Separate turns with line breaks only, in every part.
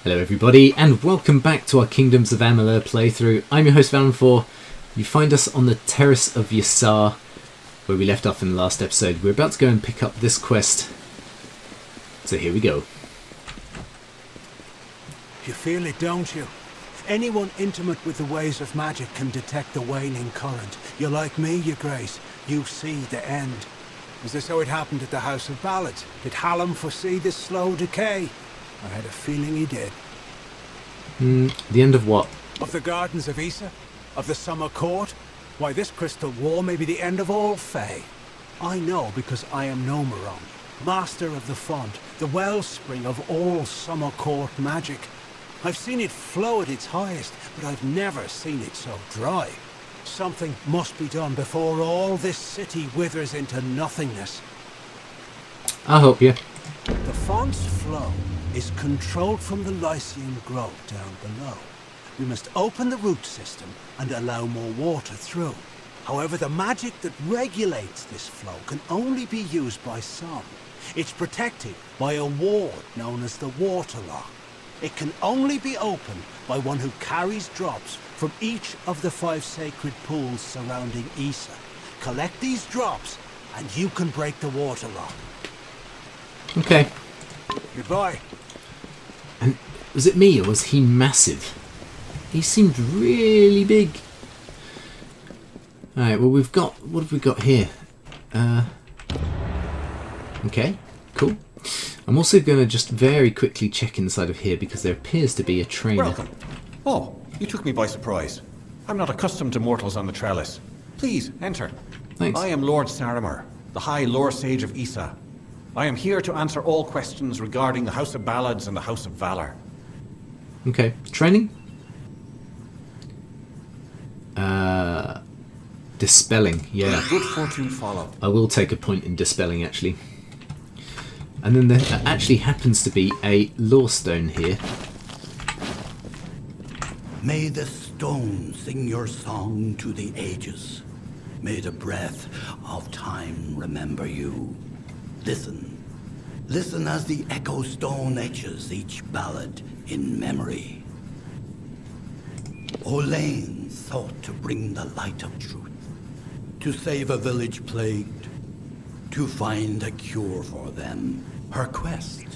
Hello everybody, and welcome back to our Kingdoms of Amalur playthrough. I'm your host Valenfor. You find us on the Terrace of Yasar, where we left off in the last episode. We're about to go and pick up this quest, so here we go.
You feel it, don't you? Anyone intimate with the ways of magic can detect the waning current. You're like me, your grace. You see the end. Was this how it happened at the House of Ballads? Did Hallam foresee this slow decay? I had a feeling he did.
The end of what?
Of the Gardens of Issa? Of the Summer Court? Why, this crystal wall may be the end of all Fae. I know because I am Nomeron, master of the font, the wellspring of all Summer Court magic. I've seen it flow at its highest, but I've never seen it so dry. Something must be done before all this city withers into nothingness.
I'll help you.
The font's flow is controlled from the Lycian growth down below. We must open the root system and allow more water through. However, the magic that regulates this flow can only be used by some. It's protected by a ward known as the Waterlock. It can only be opened by one who carries drops from each of the 5 sacred pools surrounding Issa. Collect these drops and you can break the Waterlock.
Okay.
Goodbye.
And was it me or was he massive? He seemed really big. Alright, well we've got... what have we got here? Okay, cool. I'm also going to just very quickly check inside of here because there appears to be a trainer.
Welcome. Oh, you took me by surprise. I'm not accustomed to mortals on the trellis. Please, enter.
Thanks.
I am Lord Saramer, the High Lore Sage of Issa. I am here to answer all questions regarding the House of Ballads and the House of Valor.
Okay, training? Dispelling, yeah.
Good fortune follow.
I will take a point in dispelling actually. And then there actually happens to be a lore stone here.
May the stone sing your song to the ages. May the breath of time remember you. Listen. Listen as the echo stone etches each ballad in memory. Olaine sought to bring the light of truth, to save a village plagued, to find a cure for them. Her quest,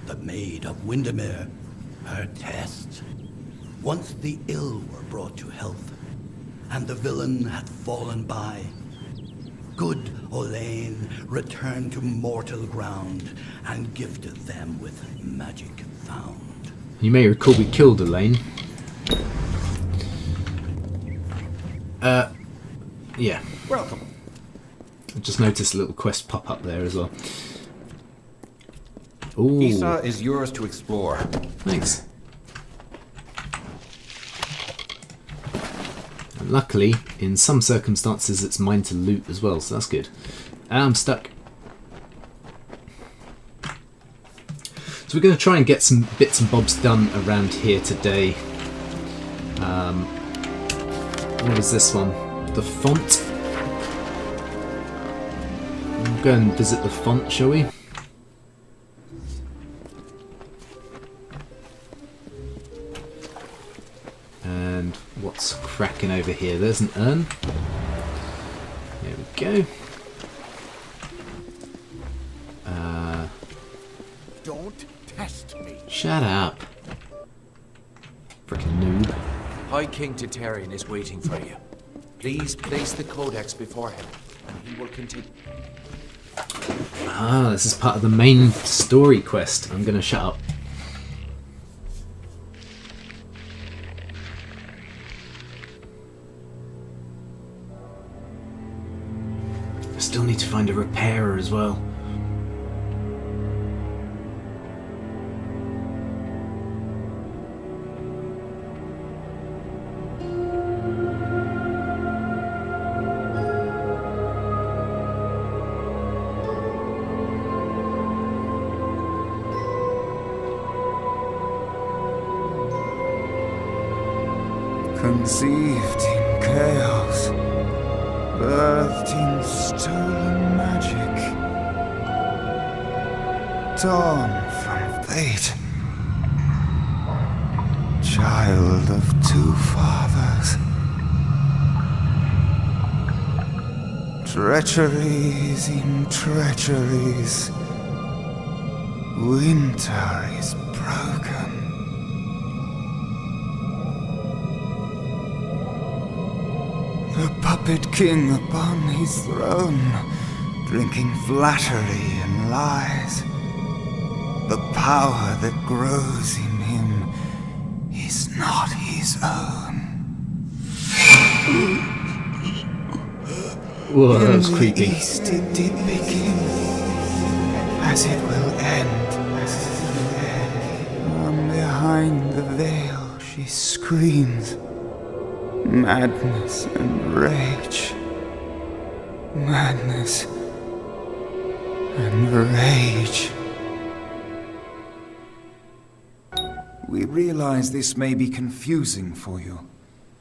the Maid of Windermere, her test. Once the ill were brought to health, and the villain had fallen by, good Olaine returned to mortal ground and gifted them with magic found.
You may recall we killed Elaine. Yeah.
Welcome.
I just noticed a little quest pop up there as well. Ooh.
Issa is yours to explore.
Thanks. And luckily, in some circumstances, it's mine to loot as well, so that's good. I'm stuck. So we're going to try and get some bits and bobs done around here today. What is this one? The font. We'll go and visit the font, shall we? And what's cracking over here? There's an urn. There we go.
Don't test me.
Shut up. Frickin' noob.
High King Titarian is waiting for you. Please place the codex before him, and he will continue.
Ah, this is part of the main story quest. I'm gonna shut up. I still need to find a repairer as well.
Conceived in chaos, birthed in stolen magic, torn from fate, child of two fathers. Treacheries in treacheries. Winter is broken. The puppet king upon his throne, drinking flattery and lies. The power that grows in him is not his own.
Whoa, that was
In
creepy.
the east it did begin, as it will end. From behind the veil she screams, madness and rage. Madness and rage.
We realize this may be confusing for you.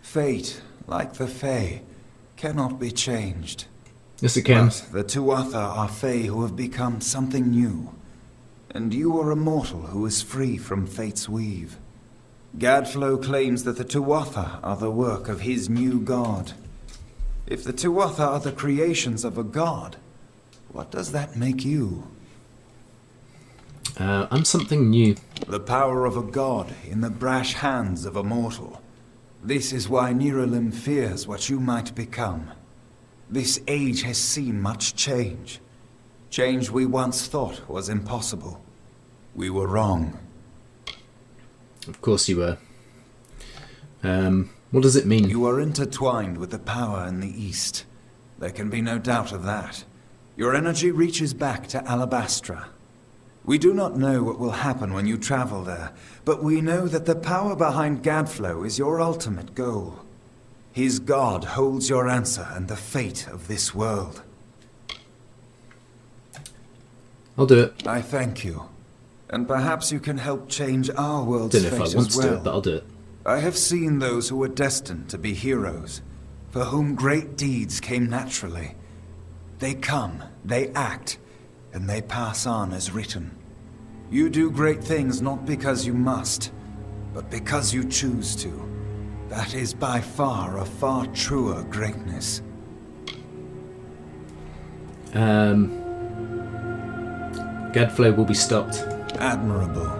Fate, like the Fae, cannot be changed.
Yes, it can.
But the Tuatha are Fae who have become something new. And you are a mortal who is free from Fate's weave. Gadflow claims that the Tuatha are the work of his new god. If the Tuatha are the creations of a god, what does that make you?
I'm something new.
The power of a god in the brash hands of a mortal. This is why Niralim fears what you might become. This age has seen much change. Change we once thought was impossible. We were wrong.
Of course you were. What does it mean?
You are intertwined with the power in the East. There can be no doubt of that. Your energy reaches back to Alabastra. We do not know what will happen when you travel there, but we know that the power behind Gadflow is your ultimate goal. His god holds your answer and the fate of this world.
I'll do it.
I thank you. And perhaps you can help change our world's
Don't know
fate
if I want
as
to do
well.
it, but I'll do it.
I have seen those who were destined to be heroes, for whom great deeds came naturally. They come, they act, and they pass on as written. You do great things not because you must, but because you choose to. That is by far a far truer greatness.
Gadflow will be stopped.
Admirable.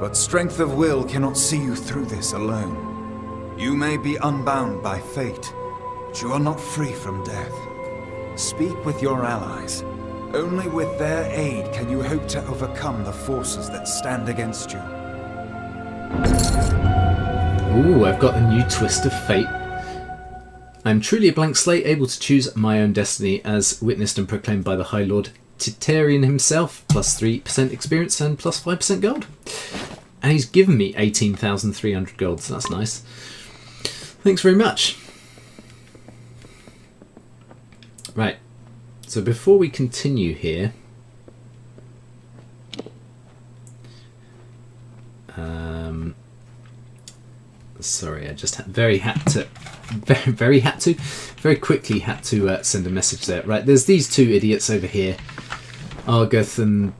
But strength of will cannot see you through this alone. You may be unbound by fate, but you are not free from death. Speak with your allies. Only with their aid can you hope to overcome the forces that stand against you.
Ooh, I've got a new twist of fate. I'm truly a blank slate, able to choose my own destiny, as witnessed and proclaimed by the High Lord Titarian himself, plus 3% experience and plus 5% gold. And he's given me 18,300 gold, so that's nice. Thanks very much. Right, so before we continue here, sorry, I just very quickly had to send a message there. Right, there's these two idiots over here, Argoth and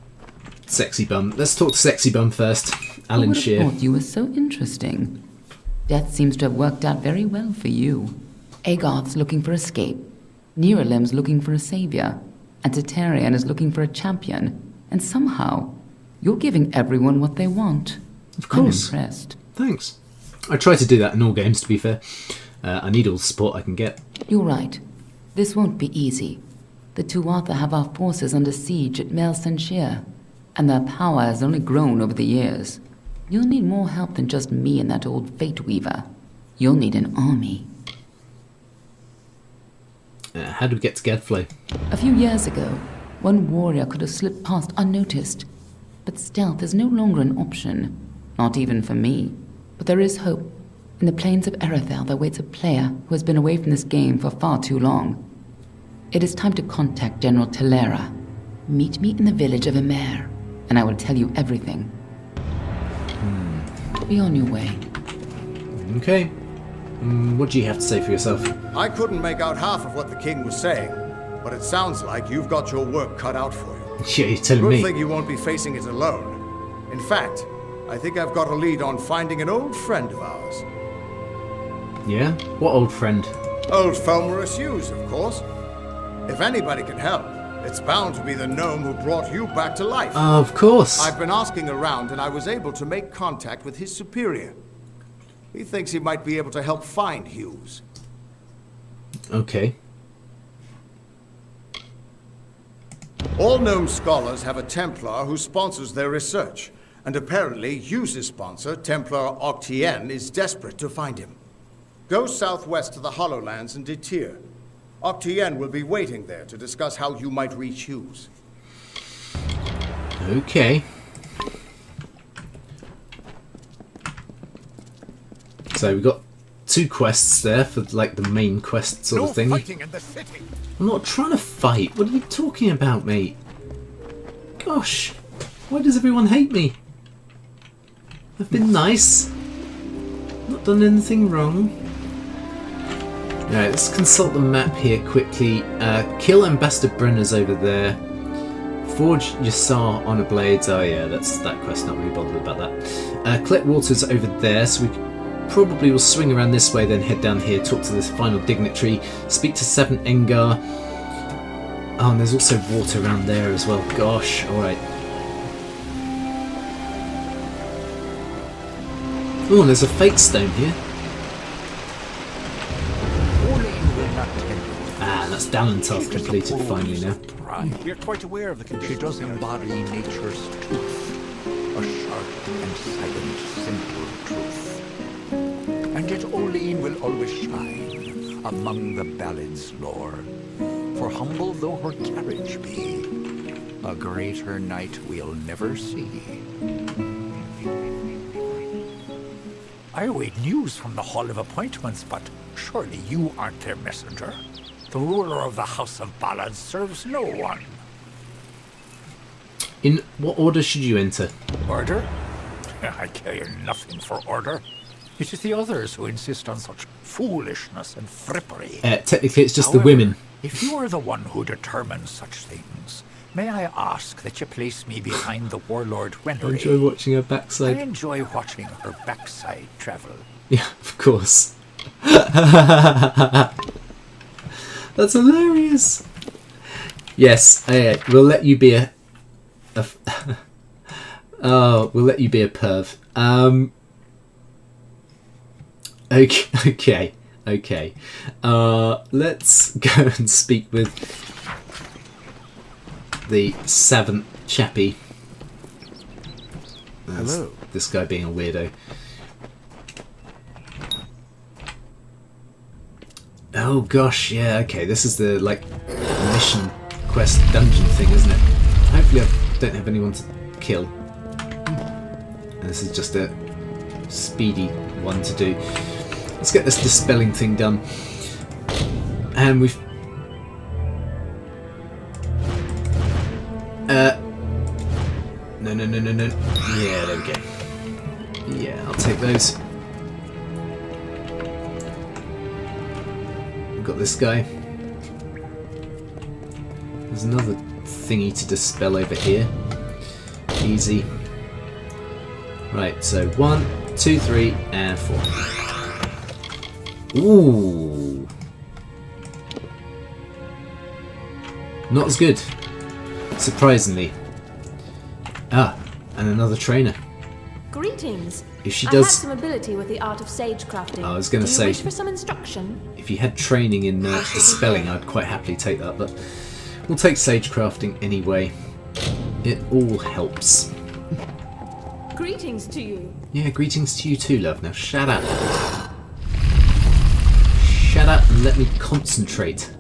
Sexy Bum. Let's talk to Sexy Bum first. Alan
I would
Shear.
have thought you were so interesting. Death seems to have worked out very well for you. Agarth's looking for escape. Niralim's looking for a savior. And Titarian is looking for a champion. And somehow, you're giving everyone what they want.
Of course.
I'm impressed.
Thanks. I try to do that in all games, to be fair. I need all the support I can get.
You're right. This won't be easy. The Tuatha have our forces under siege at Mel Senshir, and their power has only grown over the years. You'll need more help than just me and that old Fate Weaver. You'll need an army.
How do we get to Gadflow?
A few years ago, one warrior could have slipped past unnoticed. But stealth is no longer an option. Not even for me. But there is hope. In the plains of Erethel there waits a player who has been away from this game for far too long. It is time to contact General Telera. Meet me in the village of Emer, and I will tell you everything. Be on your way.
Okay. What do you have to say for yourself?
I couldn't make out half of what the king was saying, but it sounds like you've got your work cut out for you.
Yeah, you're telling
Good
me.
thing you won't be facing it alone. In fact, I think I've got a lead on finding an old friend of ours.
Yeah? What old friend?
Old Felmerus Hughes, of course. If anybody can help, it's bound to be the gnome who brought you back to life.
Of course.
I've been asking around and I was able to make contact with his superior. He thinks he might be able to help find Hughes.
Okay.
All gnome scholars have a Templar who sponsors their research, and apparently Hughes' sponsor, Templar Octien, is desperate to find him. Go southwest to the Hollowlands and Detir. Octien will be waiting there to discuss how you might reach Hughes.
Okay. So we've got 2 quests there for like the main quest sort of thing.
Fighting in the city.
I'm not trying to fight. What are you talking about, mate? Gosh, why does everyone hate me? I've been nice. Not done anything wrong. Alright, let's consult the map here quickly. Kill Ambassador Brenner's over there. Forge Yassar on a blade. Oh yeah, that's that quest, not really bothered about that. Collect Water's over there, so we probably will swing around this way, then head down here, talk to this final dignitary, speak to 7 Engar. Oh, and there's also water around there as well. Gosh, alright. Oh, and there's a fate stone here. Ah, that's Dalentoth completed finally now.
We are quite aware of the conditions.
She does embody nature's truth, a sharp and silent, simple truth. And yet Olene will always shine among the ballad's lore. For humble though her carriage be, a greater knight we'll never see. I await news from the Hall of Appointments, but surely you aren't their messenger. The ruler of the House of Ballads serves no one.
In what order should you enter?
Order? I care nothing for order. It is the others who insist on such foolishness and frippery.
Technically, it's just
However,
the women.
If you are the one who determines such things, may I ask that you place me behind the warlord
I
Wenry?
enjoy watching her
I
backside.
enjoy watching her backside travel.
Yeah, of course. That's hilarious. Yes, we'll let you be we'll let you be a perv. Okay. Let's go and speak with the 7th chappie.
Hello.
This guy being a weirdo. Oh gosh, yeah, okay, this is the, like, mission quest dungeon thing, isn't it? Hopefully I don't have anyone to kill. And this is just a speedy one to do. Let's get this dispelling thing done. And we've... No. Yeah, there we go. Yeah, I'll take those. Got this guy. There's another thingy to dispel over here. Easy. Right, so 1, 2, 3, and 4. Ooh. Not as good. Surprisingly. Ah, and another trainer.
Greetings.
If she
I
does...
have some ability with the art of sage crafting.
I was going to
Do
say...
you wish for some instruction?
If you had training in dispelling, I'd quite happily take that, but we'll take sage crafting anyway. It all helps.
Greetings to you.
Yeah, greetings to you too, love. Now shut up. Shut up and let me concentrate.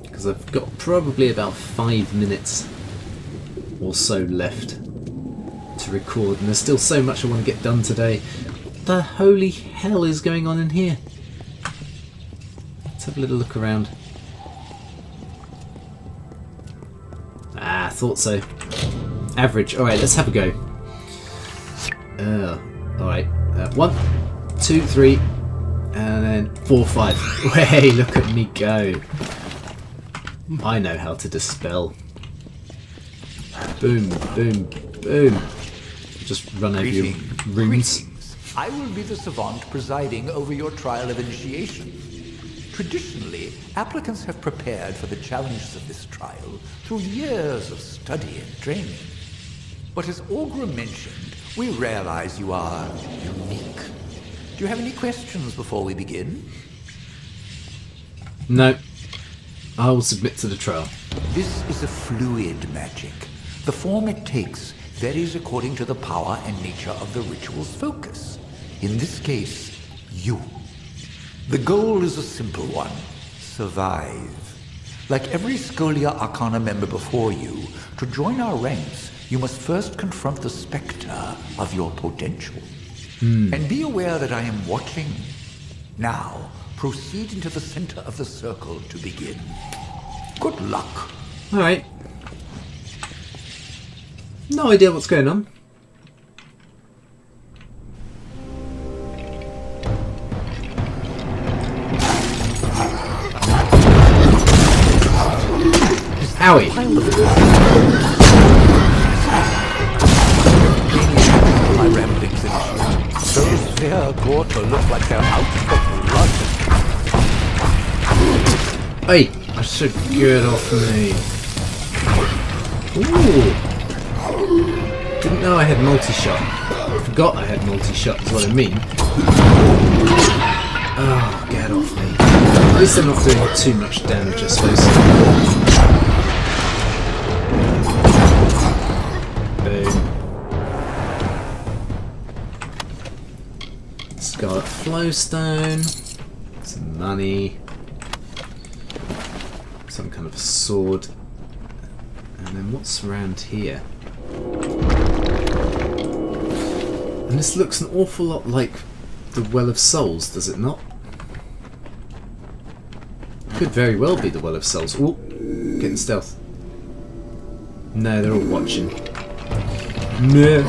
Because I've got probably about 5 minutes or so left to record, and there's still so much I want to get done today. What the holy hell is going on in here? Let's have a little look around. Ah, thought so. Average. Alright, let's have a go. Alright. 1, 2, 3, and then 4, 5. Hey, look at me go. I know how to dispel. Boom, boom, boom. Just run over your runes.
Greetings. I will be the savant presiding over your trial of initiation. Traditionally, applicants have prepared for the challenges of this trial through years of study and training. But as Augur mentioned, we realize you are unique. Do you have any questions before we begin?
No. I will submit to the trial.
This is a fluid magic. The form it takes varies according to the power and nature of the ritual's focus. In this case, you. The goal is a simple one. Survive. Like every Scholia Arcana member before you, to join our ranks, you must first confront the specter of your potential. And be aware that I am watching. Now, proceed into the center of the circle to begin. Good luck.
Alright. No idea what's going on. Owie.
My ramblings initiate. Those fair Gorta look like they're out for blood.
Hey, I should get off me. Ooh. Didn't know I had multi-shot. Forgot I had multi-shot is what I mean. Oh, get off me. At least I'm not doing too much damage, I suppose. Boom. Scarlet Flowstone. Some money. Some kind of a sword. And then what's around here? And this looks an awful lot like the Well of Souls, does it not? Could very well be the Well of Souls. Ooh, getting stealth. No, they're all watching. No.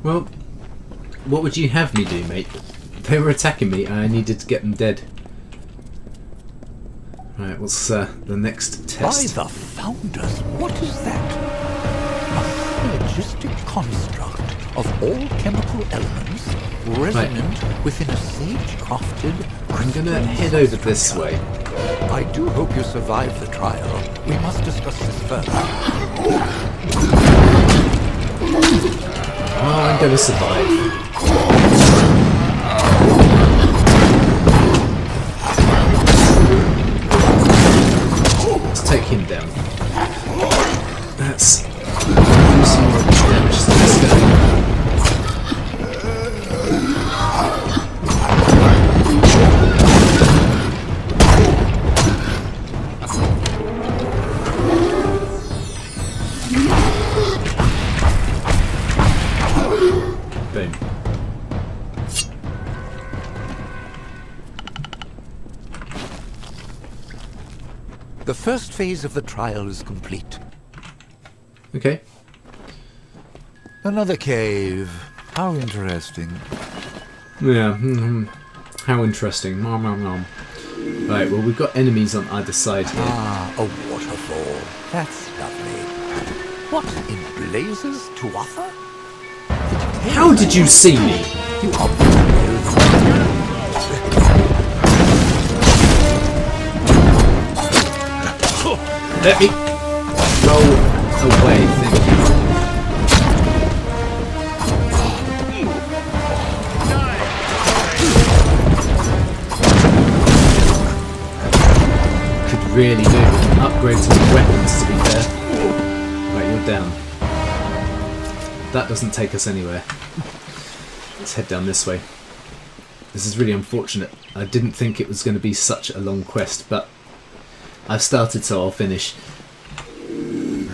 Well, what would you have me do, mate? They were attacking me and I needed to get them dead. Right, what's the next test?
By the founders, what is that? A syllogistic construct of all chemical elements resonant within a sage-crafted...
I'm gonna head over this way.
I do hope you survive the trial. We must discuss this further.
Oh, I'm gonna survive. Let's take him down. Let's do some more damage to this guy. Boom.
The first phase of the trial is complete.
Okay.
Another cave. How interesting.
Yeah. How interesting. Nom, nom, nom. Right, well, we've got enemies on either side here.
Ah, a waterfall. That's lovely. What in blazes to offer?
How did you see me?
You obviously
Let me roll away, thank you. Could really do with an upgrade to the weapons, to be fair. Right, you're down. That doesn't take us anywhere. Let's head down this way. This is really unfortunate. I didn't think it was going to be such a long quest, but I've started, so I'll finish. And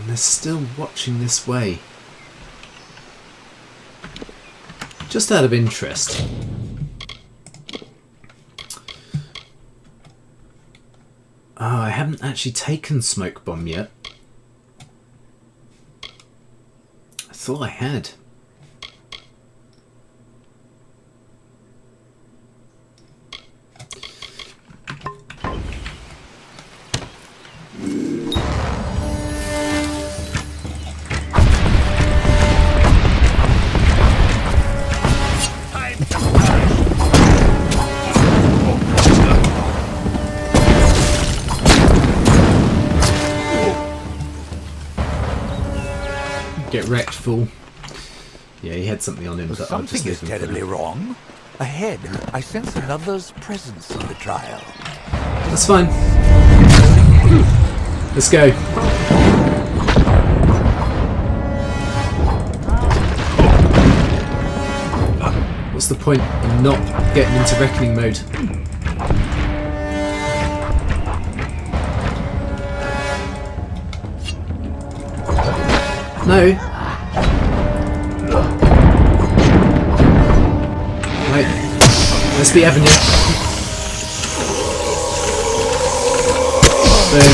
they're still watching this way. Just out of interest. Oh, I haven't actually taken Smoke Bomb yet. I thought I had. Get wrecked, fool. Yeah, he had something on him, but I'll just
Something
leave
is
him for
terribly
now.
wrong. Ahead, I sense another's presence in the trial.
That's fine. Let's go. What's the point in not getting into Reckoning mode? No. Right. Let's be Avenue. Boom.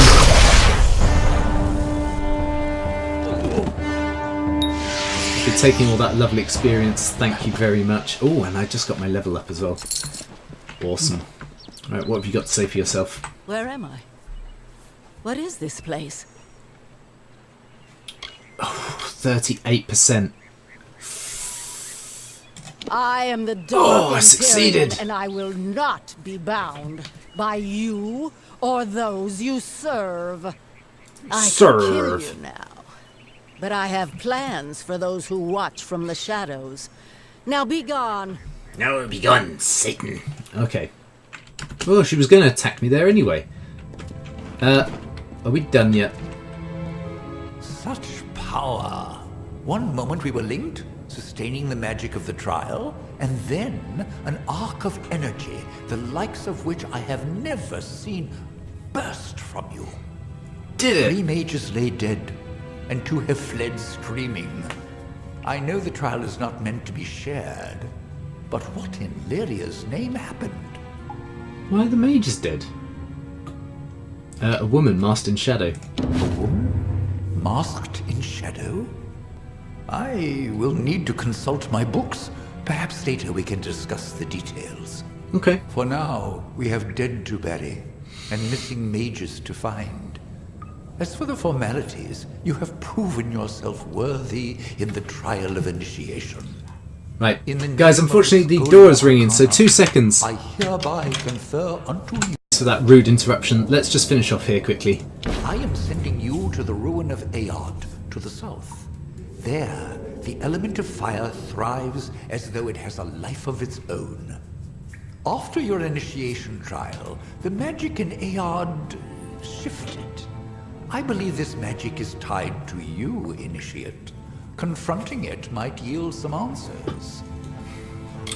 For taking all that lovely experience, thank you very much. Oh, and I just got my level up as well. Awesome. Right, what have you got to say for yourself?
Where am I? What is this place?
38%.
I am the Dark
Oh, I succeeded.
Imperium, and I will not be bound by you or those you serve. I can kill you now, but I have plans for those who watch from the shadows. Now be gone.
Now be gone, Satan. Okay. Well, she was going to attack me there anyway. Are we done yet?
Such power. One moment we were linked, sustaining the magic of the trial, and then an arc of energy, the likes of which I have never seen, burst from you.
Did it?
3 mages lay dead, and 2 have fled screaming. I know the trial is not meant to be shared, but what in Lyria's name happened?
Why are the mages dead? A woman masked in shadow.
A woman? Masked in shadow? I will need to consult my books. Perhaps later we can discuss the details.
Okay.
For now, we have dead to bury, and missing mages to find. As for the formalities, you have proven yourself worthy in the trial of initiation.
Right. Guys, unfortunately the door is ringing, so 2 seconds.
I hereby confer unto you.
For that rude interruption, let's just finish off here quickly.
I am sending you to the ruin of Aod, to the south. There, the element of fire thrives as though it has a life of its own. After your initiation trial, the magic in Aod shifted. I believe this magic is tied to you, Initiate. Confronting it might yield some answers.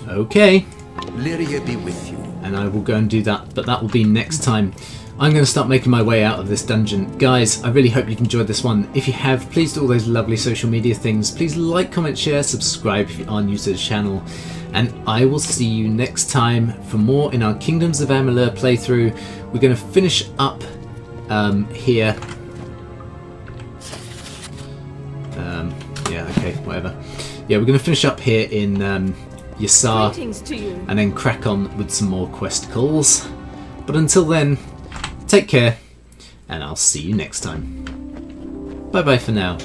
Okay.
Lyria be with you.
And I will go and do that, but that will be next time. I'm going to start making my way out of this dungeon. Guys, I really hope you've enjoyed this one. If you have, please do all those lovely social media things. Please like, comment, share, subscribe if you are new to the channel. And I will see you next time for more in our Kingdoms of Amalur playthrough. We're going to finish up here. Yeah, okay, whatever. Yeah, we're going to finish up here in Yassar.
Greetings to you.
And then crack on with some more quest calls. But until then, take care, and I'll see you next time. Bye bye for now.